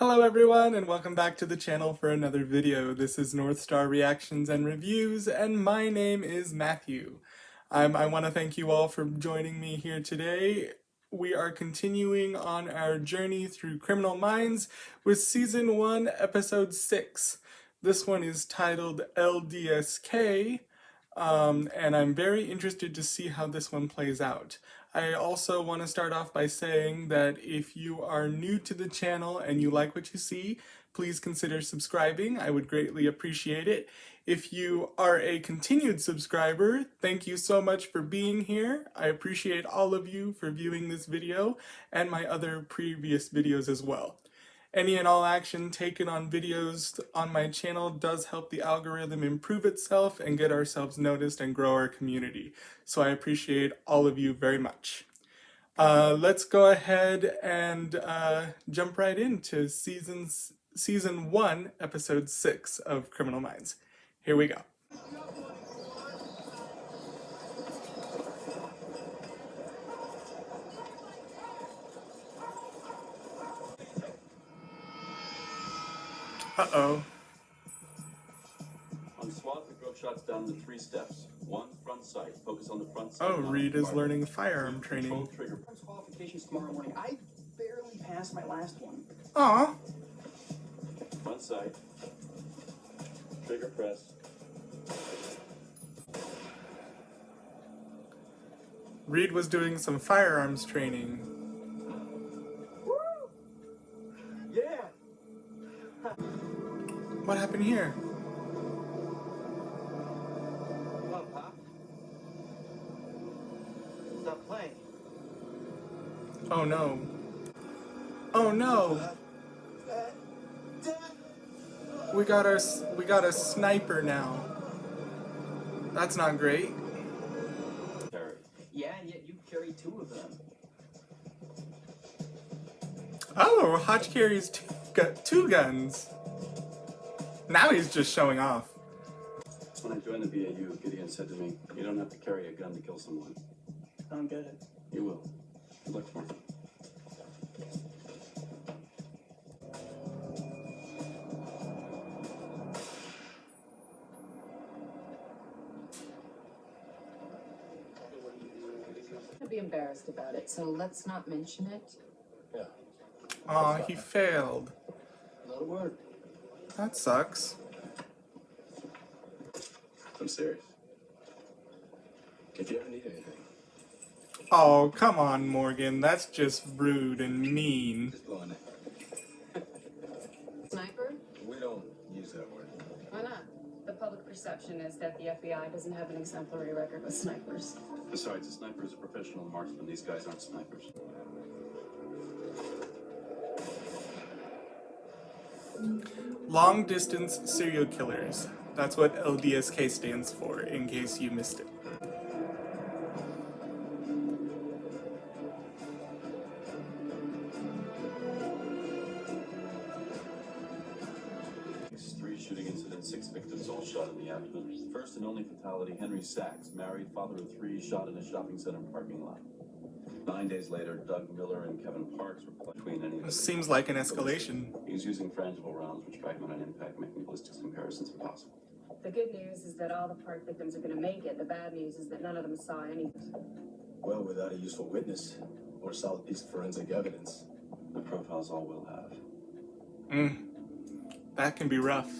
Hello everyone and welcome back to the channel for another video. This is North Star Reactions and Reviews and my name is Matthew. I want to thank you all for joining me here today. We are continuing on our journey through Criminal Minds with Season 1, Episode 6. This one is titled LDSK, and I'm very interested to see how this one plays out. I also want to start off by saying that if you are new to the channel and you like what you see, please consider subscribing. I would greatly appreciate it. If you are a continued subscriber, thank you so much for being here. I appreciate all of you for viewing this video and my other previous videos as well. Any and all action taken on videos on my channel does help the algorithm improve itself and get ourselves noticed and grow our community. So I appreciate all of you very much. Let's go ahead and jump right into Season 1, Episode 6 of Criminal Minds. Here we go. Uh-oh. On SWAT, we broke shots down to 3 steps. 1, front sight. Focus on the front sight. Oh, Reed is learning firearm training. Trigger. Qualifications tomorrow morning. I barely passed my last one. Aw. Front sight. Trigger press. Reed was doing some firearms training. Woo! Yeah. What happened here? Come on, Pop. Stop playing. Oh no. Oh no. We got a sniper now. That's not great. Carry. Yeah, and yet you carry 2 of them. Oh, Hotch carries got 2 guns. Now he's just showing off. When I joined the BAU, Gideon said to me, "You don't have to carry a gun to kill someone." I don't get it. You will. Good luck tomorrow. I'd be embarrassed about it, so let's not mention it. Yeah. Aw, he failed. Not a word. That sucks. I'm serious. If you ever need anything, Oh, come on, Morgan. That's just rude and mean. just blow in it. Sniper? We don't use that word. Why not? The public perception is that the FBI doesn't have an exemplary record with snipers. Besides, a sniper is a professional marksman. These guys aren't snipers. Long distance serial killers. That's what LDSK stands for, in case you missed it. These 3 shooting incidents, 6 victims, all shot in the abdomen. First and only fatality, Henry Sachs, married, father of 3, shot in a shopping center parking lot. 9 days later, Doug Miller and Kevin Parks were between any of This the... seems like an escalation. He's using frangible rounds, which fragment and impact, making ballistics comparisons impossible. The good news is that all the part victims are going to make it. The bad news is that none of them saw anything. Well, without a useful witness or a solid piece of forensic evidence. The profiles all will have. That can be rough.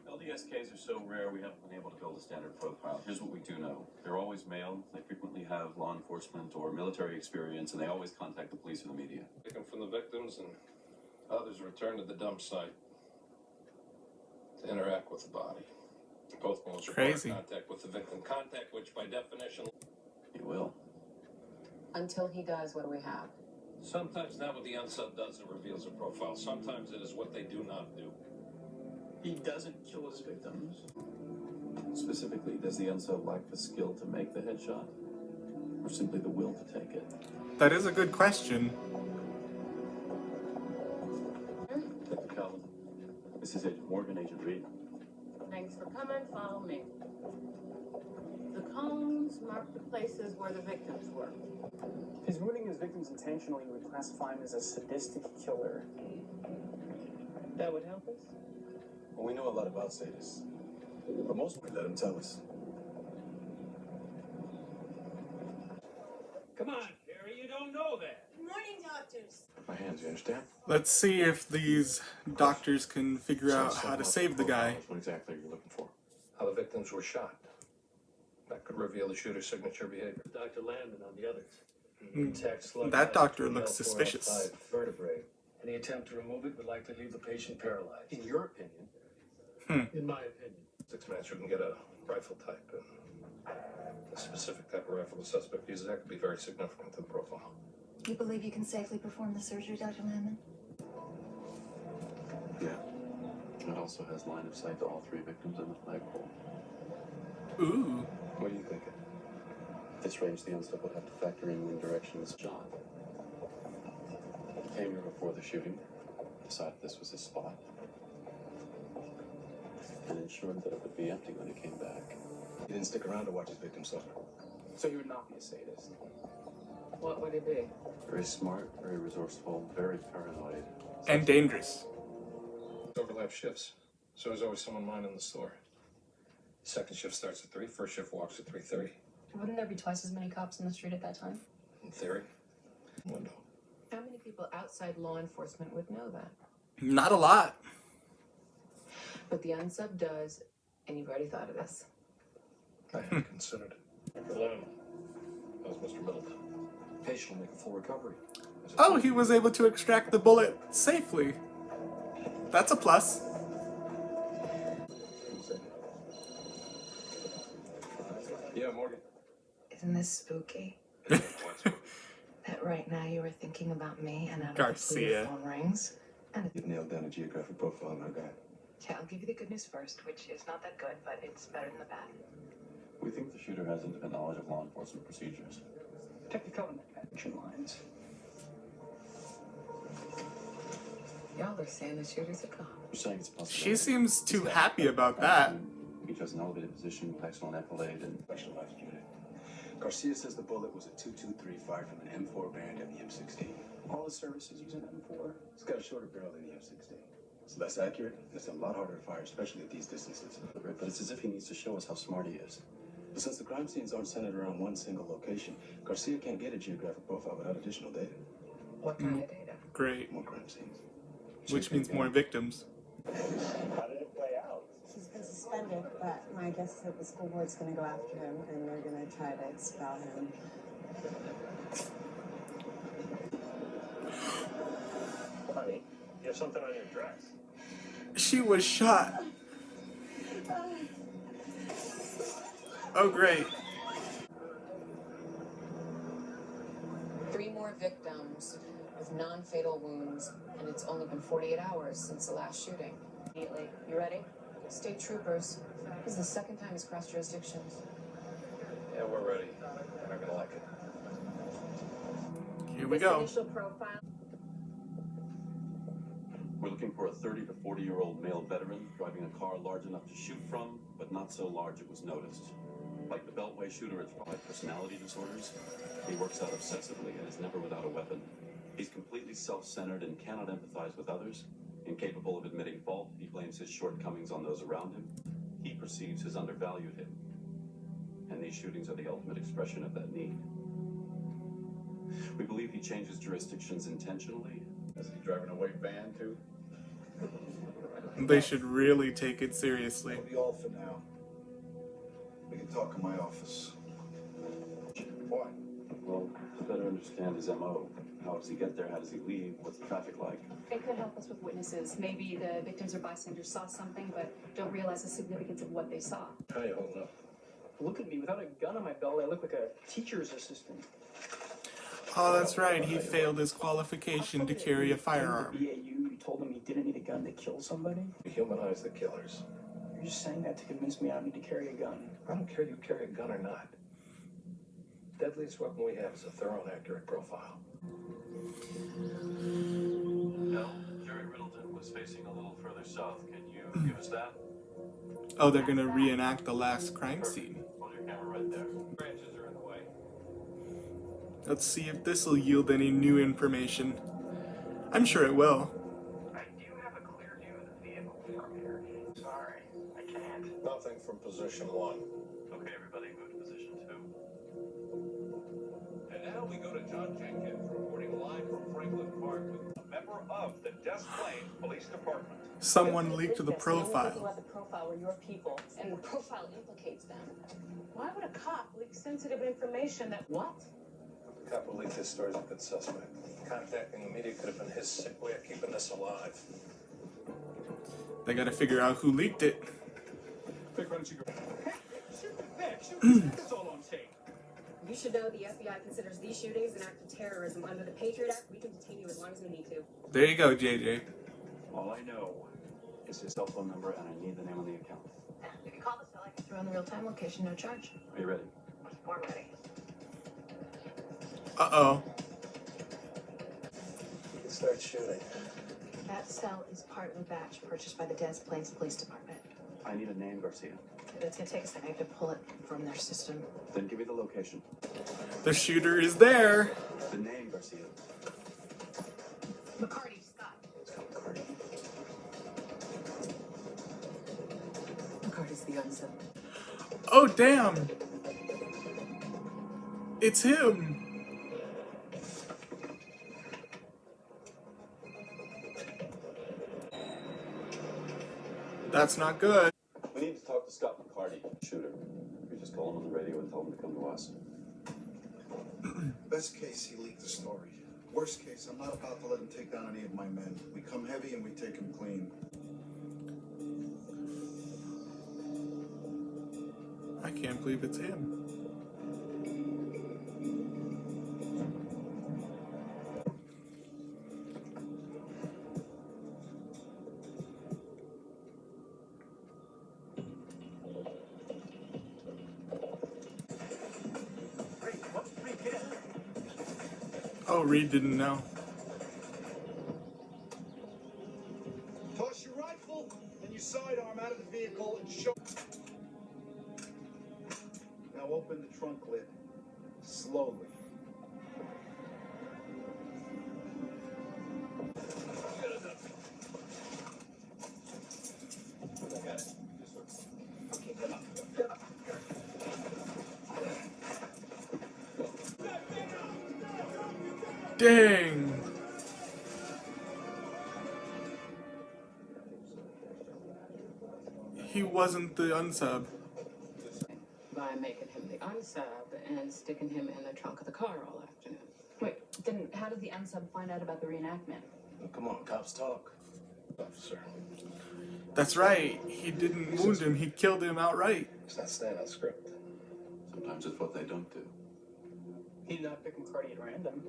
LDSKs are so rare we haven't been able to build a standard profile. Here's what we do know. They're always male, they frequently have law enforcement or military experience, and they always contact the police or the media. Taken from the victims, and others return to the dump site to interact with the body. Both most require Crazy. contact with the victim, contact which by definition... You will. Until he dies, what do we have? Sometimes not what the unsub does that reveals a profile. Sometimes it is what they do not do. He doesn't kill his victims. Specifically, does the unsub lack the skill to make the headshot? Or simply the will to take it? That is a good question. Detective Calvin, this is Agent Morgan, Agent Reed. Thanks for coming. Follow me. The cones lines mark the places where the victims were. If he's wounding his victims intentionally, we would classify him as a sadistic killer. That would help us? Well, we know a lot about sadists, but most we let him tell us. Come on, Perry, you don't know that. Good morning, doctors. My hands, you understand? Let's see if these doctors can figure out how to save the guy. What exactly are you looking for? How the victims were shot. That could reveal the shooter's signature behavior. Dr. Landon on the others. Intact slug That doctor looks suspicious. Vertebrae. Any attempt to remove it would likely leave the patient paralyzed. In your opinion? In my opinion. 6 minutes, you can get a rifle type. And the specific type of rifle the suspect uses, that could be very significant to the profile. You believe you can safely perform the surgery, Dr. Landon? Yeah. It also has line of sight to all 3 victims in the flagpole. Ooh. What are you thinking? At this range, the unstep would have to factor in wind direction was shot. Came here before the shooting, decided this was his spot, and ensured that it would be empty when he came back. He didn't stick around to watch his victim suffer. So he would not be a sadist. What would it be? Very smart, very resourceful, very paranoid. And dangerous. Overlap shifts, so there's always someone minding the store. Second shift starts at 3, first shift walks at 3:30. Wouldn't there be twice as many cops in the street at that time? In theory. Window. How many people outside law enforcement would know that? Not a lot. But the unsub does, and you've already thought of this. I hadn't considered it. Dr. Landon. How's Mr. Middleton? Patient will make a full recovery. Oh, he was able to extract the bullet safely. That's a plus. Yeah, Morgan. Isn't this spooky? That right now you were thinking about me and out Garcia. your phone rings? And You've nailed down a geographic profile on our guy. yeah, I'll give you the good news first, which is not that good, but it's better than the bad. We think the shooter has intimate knowledge of law enforcement procedures. Technicolor action lines. Y'all are saying the shooter's a cop. You're saying it's possible. She seems too happy about that. He has an elevated position, excellent accolade, and Specialized unit. Garcia says the bullet was a 2235 from an M4 Baron at the M16. All the services use an M4. It's got a shorter barrel than the M16. It's less accurate, and it's a lot harder to fire, especially at these distances. but it's as if he needs to show us how smart he is. But since the crime scenes aren't centered around one single location, Garcia can't get a geographic profile without additional data. What kind of data? Great. More crime scenes. Which means more victims. How did it play out? He's been suspended, but my guess is that the school board's going to go after him and they're going to try to expel him. Honey, you have something on your dress. She was shot. Oh, great. 3 more victims with non-fatal wounds, and it's only been 48 hours since the last shooting. Immediately. You ready? State troopers. This is the second time he's crossed jurisdictions. Yeah, we're ready. You're not gonna like it. Here we go. Initial profile. We're looking for a 30 to 40-year-old male veteran driving a car large enough to shoot from, but not so large it was noticed. Like the Beltway shooter, it's probably personality disorders. He works out obsessively and is never without a weapon. He's completely self-centered and cannot empathize with others. Incapable of admitting fault, he blames his shortcomings on those around him. He perceives has undervalued him. And these shootings are the ultimate expression of that need. We believe he changes jurisdictions intentionally. Is he driving a white van, too? They should really take it seriously. That'll be all for now. We can talk in my office. Why? Well, to better understand his MO. How does he get there? How does he leave? What's the traffic like? It could help us with witnesses. Maybe the victims or bystanders saw something, but don't realize the significance of what they saw. How you holding up? Look at me. Without a gun on my belt, I look like a teacher's assistant. Oh, that's right. He failed his qualification to carry a firearm. BAU, you told him he didn't need a gun to kill somebody? We humanize the killers. You're just saying that to convince me I don't need to carry a gun. I don't care if you carry a gun or not. Deadliest weapon we have is a thorough and accurate profile. No, Jerry Riddleton was facing a little further south. Can you give us that? Oh, they're gonna reenact the last crime scene. Hold your camera right there. Branches Let's see if this will yield any new information. I'm sure it will. I do have a clear view of the vehicle from here. Sorry, I can't. Nothing from position 1. Okay, everybody, move to position 2. And now we go to John Jenkins reporting live from Franklin Park with a member of the Des Plaines Police Department. Someone leaked the profile. About the profile were your people, and the profile implicates them. Why would a cop leak sensitive information that what? The cop who leaked this story is a good suspect. Contacting the media could have been his sick way of keeping this alive. They gotta figure out who leaked it. Vic, why don't you go? Hey, shoot the Vic! Shoot this! It's all on tape. You should know the FBI considers these shootings an act of terrorism. Under the Patriot Act, we can detain you as long as we need to. There you go, JJ. All I know is his cell phone number, and I need the name on the account. If you call the cell, I can throw in the real-time location, no charge. Are you ready? We're ready. Uh-oh. You can start shooting. That cell is part of a batch purchased by the Des Plaines Police Department. I need a name, Garcia. It's gonna take a second. I have to pull it from their system. Then give me the location. The shooter is there. The name, Garcia. McCarty, Scott. McCarty. McCarty's the unsub. Oh, damn. It's him. That's not good. We need to talk to Scott McCarty, shooter. We just call him on the radio and tell him to come to us. Best case, he leaked the story. Worst case, I'm not about to let him take down any of my men. We come heavy and we take him clean. I can't believe it's him. Oh, Reed didn't know. Toss your rifle and your sidearm out of the vehicle and show. Now open the trunk lid. Slowly. Dang. He wasn't the unsub. By making him the unsub and sticking him in the trunk of the car all afternoon. Wait, then how did the unsub find out about the reenactment? Oh, come on, cops talk. Officer. That's right. He didn't wound him. He killed him outright. It's not staying on script. Sometimes it's what they don't do. He did not pick McCarty at random.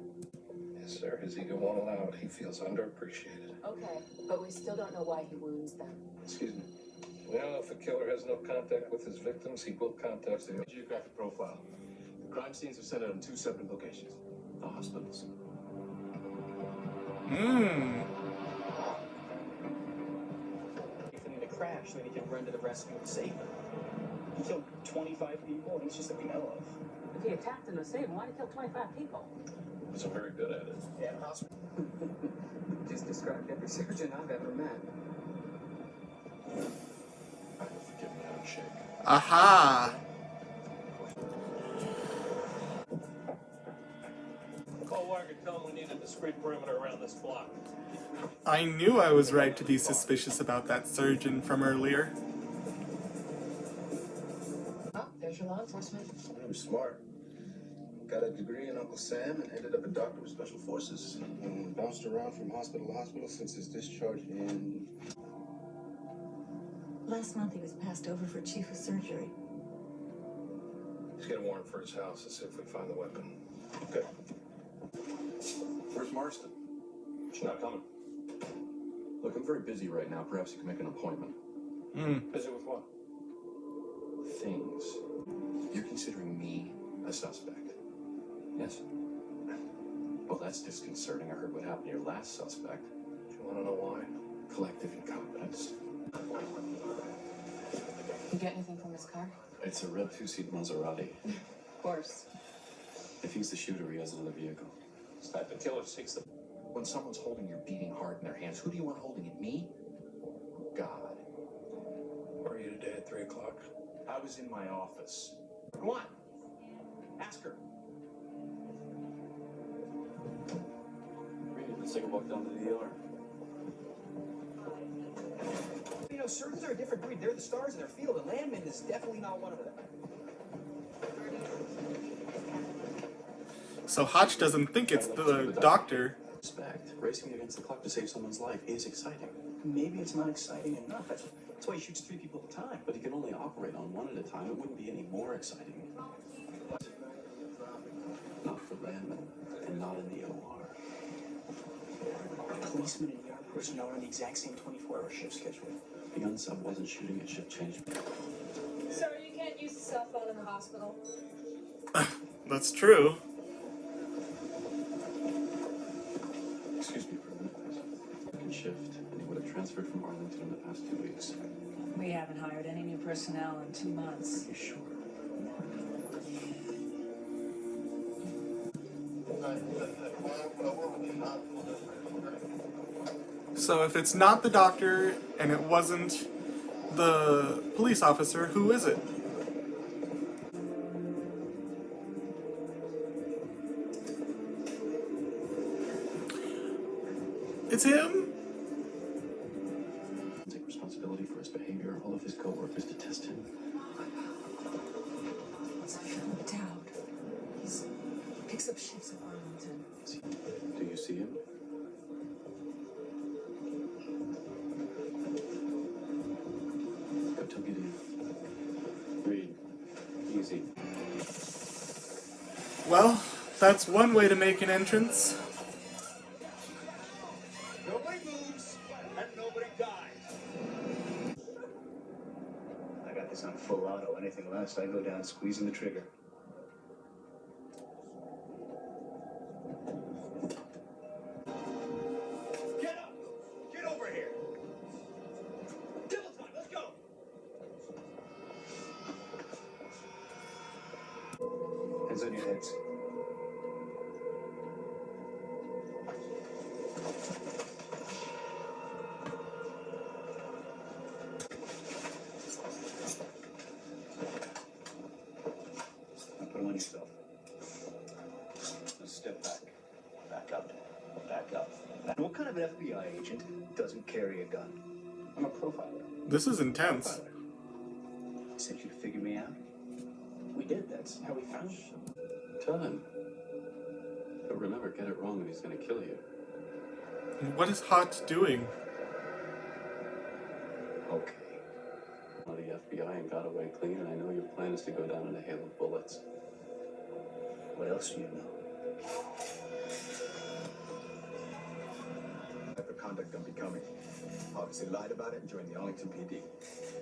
Yes, sir. His ego won't allow it. He feels underappreciated. Okay, but we still don't know why he wounds them. Excuse me. Well, if a killer has no contact with his victims, he will contact the... Geographic profile. The crime scenes are centered on 2 separate locations. The hospitals. If they need to crash, then he can run to the rescue and save them. He killed 25 people, and it's just that we know of. If he attacked and was saved, why did he kill 25 people? He's very good at it. Yeah, hospital. Just described every surgeon I've ever met. Forgive me, I don't shake. Aha! Call Wagner, tell him we need a discreet perimeter around this block. I knew I was right to be suspicious about that surgeon from earlier. Oh, there's your law enforcement. He was smart. Got a degree in Uncle Sam and ended up a doctor with Special Forces. And bounced around from hospital to hospital since his discharge in... Last month he was passed over for chief of surgery. He's got a warrant for his house. Let's see if we find the weapon. Okay. Where's Marston? She's not coming. Look, I'm very busy right now. Perhaps you can make an appointment. Busy with what? Things. You're considering me a suspect? Yes. Well, that's disconcerting. I heard what happened to your last suspect. Do you want to know why? Collective incompetence. You get anything from his car? It's a red 2-seat Maserati. Of course. If he's the shooter, he has another vehicle. Sniper killer seeks the... When someone's holding your beating heart in their hands, who do you want holding it? Me? God. Where are you today at 3 o'clock? I was in my office. Come on. Ask her. Reed, let's take a walk down to the ER. You know, surgeons are a different breed. They're the stars in their field, and Landman is definitely not one of them. So Hotch doesn't think it's the doctor. Respect. Racing against the clock to save someone's life is exciting. Maybe it's not exciting enough. That's why he shoots 3 people at a time. But he can only operate on one at a time. It wouldn't be any more exciting. Not for Landman, and not in the OR. Policemen and ER personnel are on the exact same 24-hour shift schedule. The gun sub wasn't shooting at shift change. Sir, you can't use the cell phone in the hospital. That's true. Excuse me for a minute, please. Second shift, and he would have transferred from Arlington in the past 2 weeks. We haven't hired any new personnel in 2 months. Are you sure? So if it's not the doctor and it wasn't the police officer, who is it? It's him? Take responsibility for his behavior. All of his co-workers detest him. It's Philip Dowd. He picks up shifts in Arlington. Do you see him? Go tell Gideon. Reed. Easy. Well, that's one way to make an entrance. Nobody moves, and nobody dies. I got this on full auto. Anything less, I go down squeezing the trigger. Get up! Get over here! Double time, let's go! Hands on your heads. Now put them on yourself. Now step back. Back up. Back up. What kind of an FBI agent doesn't carry a gun? I'm a profiler. This is intense. Sent you to figure me out? We did. That's how we found you. Tell him. But remember, get it wrong and he's gonna kill you. What is Hotch doing? Okay. Out of the FBI and got away clean, and I know your plan is to go down in a hail of bullets. What else do you know? Type of conduct unbecoming. Obviously lied about it and joined the Arlington PD.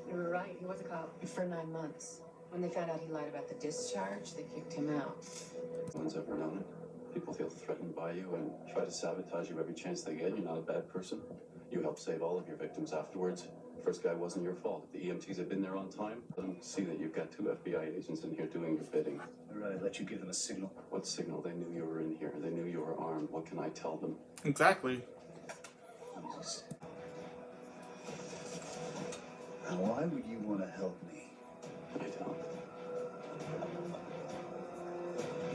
You were right, he was a cop. For 9 months. When they found out he lied about the discharge, they kicked him out. No one's ever known it. People feel threatened by you and try to sabotage you every chance they get. You're not a bad person. You helped save all of your victims afterwards. First guy wasn't your fault. If the EMTs had been there on time, let them see that you've got 2 FBI agents in here doing your bidding. All right, let you give them a signal. What signal? They knew you were in here. They knew you were armed. What can I tell them? Exactly. Jesus. Now, why would you want to help me? I don't.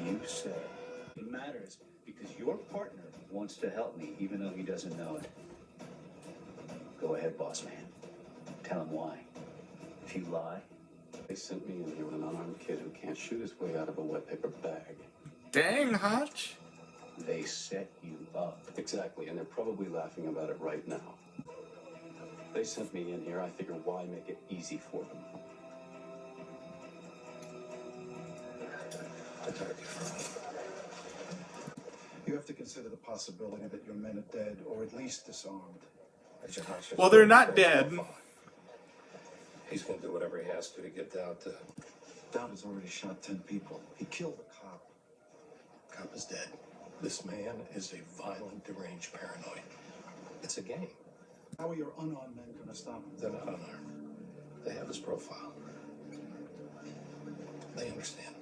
You said it matters because your partner wants to help me, even though he doesn't know it. Go ahead, boss man. Tell him why. If you lie, They sent me in here with an unarmed kid who can't shoot his way out of a wet paper bag. Dang, Hotch. they set you up. Exactly, and they're probably laughing about it right now. They sent me in here. I figure why make it easy for them? You have to consider the possibility that your men are dead or at least disarmed. Well, they're not dead. He's gonna do whatever he has to get Dowd to... Dowd has already shot 10 people. He killed a cop. Cop is dead. This man is a violent, deranged paranoid. It's a game. How are your unarmed men going to stop him? They're not unarmed. They have his profile. They understand.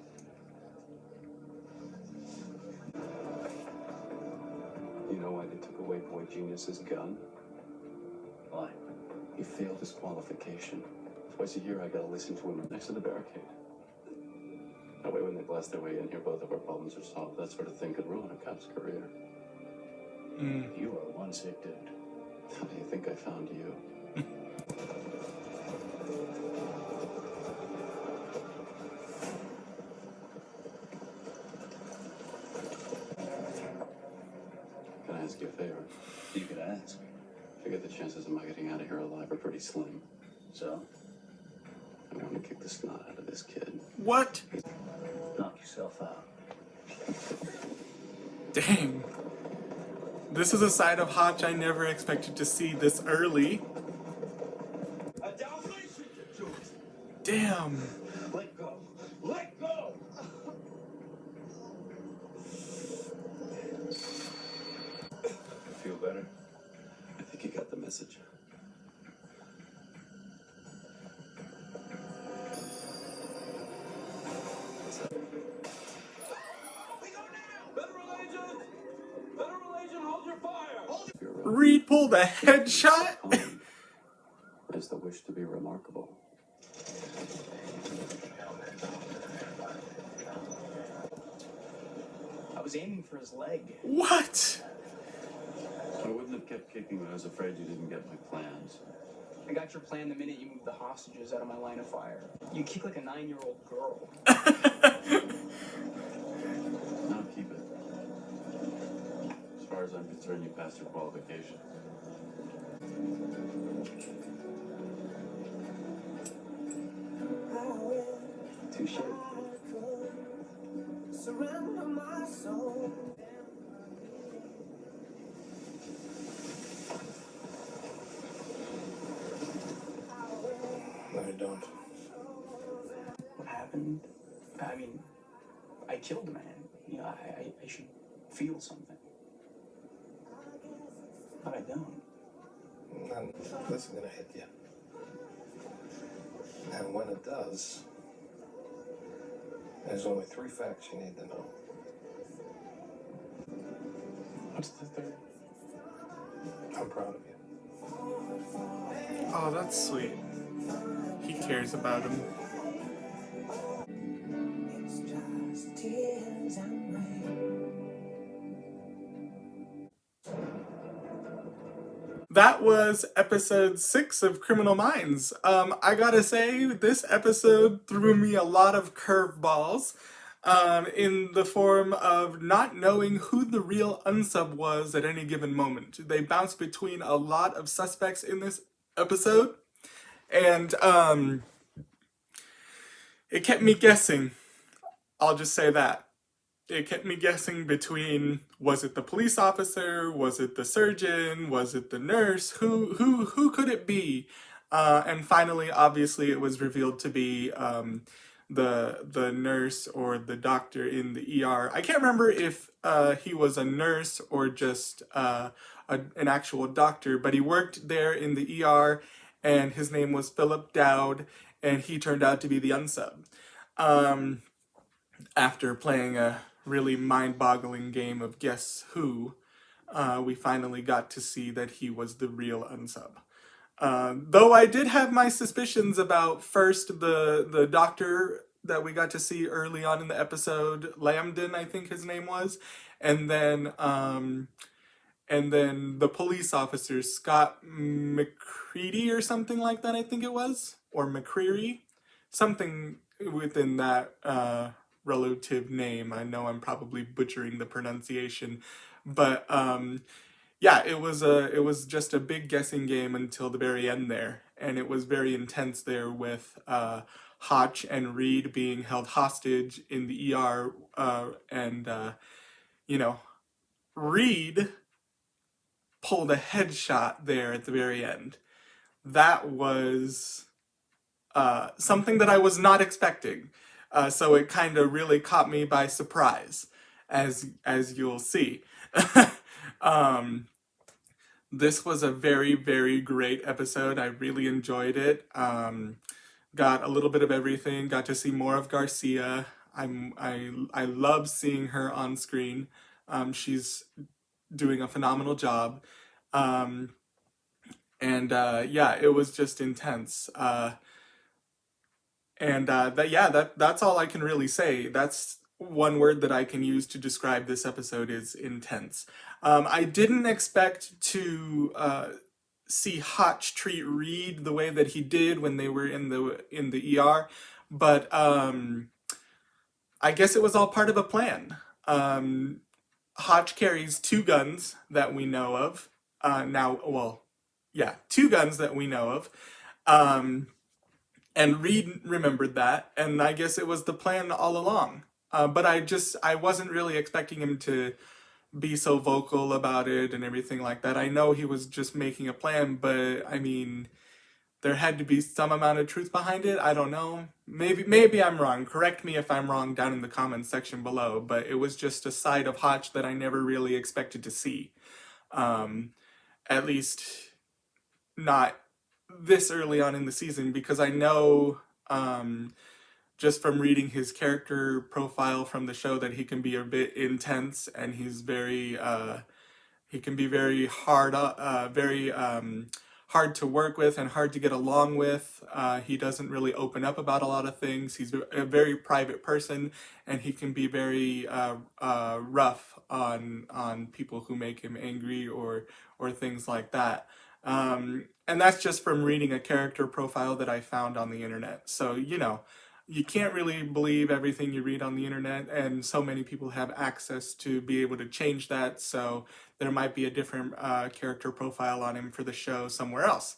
boy Genius's gun? Why? He failed his qualification. Twice a year I gotta listen to him next to the barricade. That way when they blast their way in here, both of our problems are solved. That sort of thing could ruin a cop's career. You are one sick dude. How do you think I found you? Can I ask you a favor? You could ask. Figure the chances of my getting out of here alive are pretty slim. So, I want to kick the snot out of this kid. What? knock yourself out. Dang. This is a side of Hotch I never expected to see this early. Damn. Let go. Let go. Feel better? I think you got the message. Federal agent, hold your fire. Reed pulled a headshot? Is the wish to be remarkable. I was aiming for his leg. What? I wouldn't have kept kicking, but I was afraid you didn't get my plans. I got your plan the minute you moved the hostages out of my line of fire. You kick like a 9-year-old girl. Now keep it. As far as I'm concerned, you passed your qualification. Touche. Surrender my soul. No, I don't. What happened? I mean, I killed the man. You know, I should feel something. But I don't. This is gonna hit you. And when it does, there's only 3 facts you need to know. What's the third? I'm proud of you. Oh, that's sweet. He cares about him. It's just tears and rain. That was episode 6 of Criminal Minds. I gotta say, this episode threw me a lot of curveballs in the form of not knowing who the real unsub was at any given moment. They bounced between a lot of suspects in this episode, and it kept me guessing. I'll just say that. It kept me guessing between, was it the police officer, was it the surgeon, was it the nurse, who could it be? And finally, obviously, it was revealed to be the nurse or the doctor in the ER. I can't remember if he was a nurse or just an actual doctor, but he worked there in the ER, and his name was Philip Dowd, and he turned out to be the unsub. After playing a really mind-boggling game of Guess Who, we finally got to see that he was the real unsub. Though I did have my suspicions about first the doctor that we got to see early on in the episode, Lambden, I think his name was, and then the police officer, Scott McCready or something like that, I think it was, or McCreary, something within that relative name. I know I'm probably butchering the pronunciation, but yeah, it was just a big guessing game until the very end there, and it was very intense there with Hotch and Reed being held hostage in the ER, and you know, Reed pulled a headshot there at the very end. That was something that I was not expecting. So it kind of really caught me by surprise, as you'll see. This was a very, very great episode. I really enjoyed it. Got a little bit of everything. Got to see more of Garcia. I love seeing her on screen. She's doing a phenomenal job. Yeah, it was just intense. That's all I can really say. That's one word that I can use to describe this episode is intense. I didn't expect to see Hotch treat Reed the way that he did when they were in the ER, but I guess it was all part of a plan. Hotch carries 2 guns that we know of. 2 guns that we know of. And Reed remembered that, and I guess it was the plan all along. But I wasn't really expecting him to be so vocal about it and everything like that. I know he was just making a plan, but I mean, there had to be some amount of truth behind it. I don't know. Maybe I'm wrong. Correct me if I'm wrong down in the comments section below, but it was just a side of Hotch that I never really expected to see. At least not this early on in the season, because I know just from reading his character profile from the show that he can be a bit intense, and he's very he can be very hard to work with and hard to get along with. He doesn't really open up about a lot of things. He's a very private person, and he can be very rough on people who make him angry or things like that. And that's just from reading a character profile that I found on the internet. So, you know, you can't really believe everything you read on the internet, and so many people have access to be able to change that, so there might be a different character profile on him for the show somewhere else.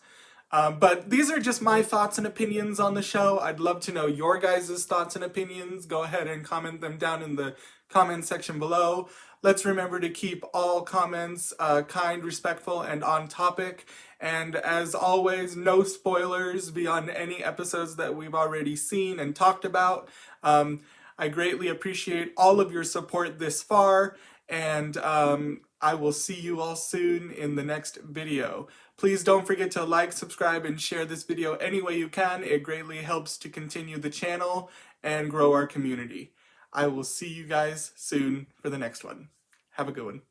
But these are just my thoughts and opinions on the show. I'd love to know your guys' thoughts and opinions. Go ahead and comment them down in the comment section below. Let's remember to keep all comments kind, respectful, and on topic. And as always, no spoilers beyond any episodes that we've already seen and talked about. I greatly appreciate all of your support this far, and I will see you all soon in the next video. Please don't forget to like, subscribe, and share this video any way you can. It greatly helps to continue the channel and grow our community. I will see you guys soon for the next one. Have a good one.